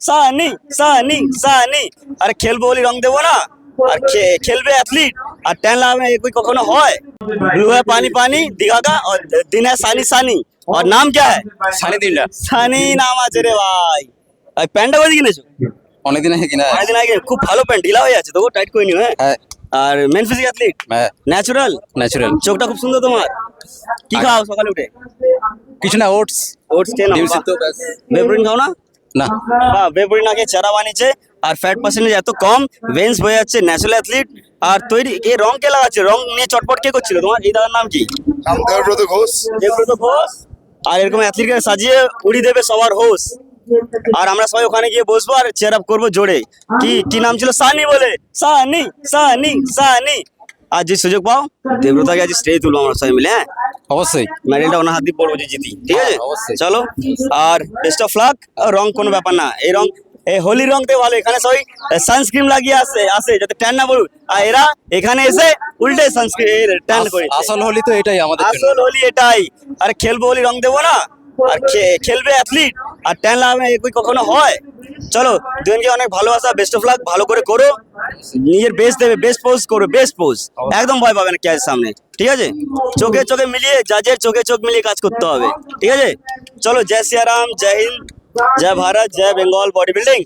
সানি সানি সানি। আরে খেলবো বলি রং দেবো না, আর খেলবে एथलीट और टैन लगाने में कोई कखनो হয়? ब्लू है पानी पानी दिखा का, और दिन है सानी सानी, और नाम क्या है? সানি দিনটা সানি নাম আছে রে ভাই। আর প্যান্টটা কোথায় কিনেছো? অনেকদিন আগে কিনা অনেকদিন আগে। খুব ভালো প্যান্ট, ঢিলা হয়ে আছে তো, টাইট করে নিও। হ্যাঁ, হ্যাঁ আর মেন ফিজিক অ্যাথলিট, হ্যাঁ ন্যাচারাল। ন্যাচারাল চোখটা খুব সুন্দর তোমার। কি খাও সকালে উঠে? কিছু না ওটস ওটস খেয়ে নাও। ডিম সিদ্ধ ব্যাস বেপ্রোটিন খাও না? না বাহ, বেপ্রোটিন আগে চারা বানিয়েছে, আর ফ্যাট পার্সেন্টেজ এত কম, ভেন্স বয়ে যাচ্ছে, ন্যাচারাল অ্যাথলিট। আর তৈরি এই রং কে লাগাচ্ছে? রং নিয়ে চটপট কে করছিল তোমার? এই দাদার নাম কি? নাম দেবব্রত ঘোষ। দেবব্রত ঘোষ। আর এরকম অ্যাথলিটকে সাজিয়ে উড়িয়ে দেবে সবার হোস। আর আমরা সবাই ওখানে গিয়ে বসবো আর চেয়ার আপ করবো জোরে। কি কি নাম ছিল? সানি বলে, সানি সানি সানি। আর যে সুযোগ পাও দেবব্রতকে আজ স্টেজ তুলবো আমরা সবাই মিলে। হ্যাঁ, অবশ্যই মেডেলটা ওনার হাত দিয়ে পড়বো যে জিতি, ঠিক আছে? অবশ্যই। চলো, আর বেস্ট অফ লাক। রং কোনো ব্যাপার না, এই রং এই হোলির রং থেকে ভালো। এখানে সবাই সানস্ক্রিন লাগিয়ে আসে যাতে ট্যান না পড়ুক, আর এরা এখানে এসে উল্টে সানস্ক্রিন ট্যান করে। আসল হলি তো এটাই আমাদের জন্য আসল হোলি এটাই। আরে খেলবো বলি রং দেবো না, আর খেলবে অ্যাথলিট আর ট্যান লাগাবে কোই কখনো হয়? চলো, দুজনকে অনেক ভালোবাসা, বেস্ট অফ লাক, ভালো করে করো, নিজের বেস্ট দেবে, বেস্ট পোজ করো, বেস্ট পোজ। একদম ভয় পাবে না ক্যাচের সামনে, ঠিক আছে? চোখে চোখে মিলিয়ে, জাজের চোখে চোখ মিলিয়ে কাজ করতে হবে, ঠিক আছে? চলো, জয় সিয়ারাম, জয় হিন্দ, জয় ভারত, জয় বেঙ্গল বডি বিল্ডিং।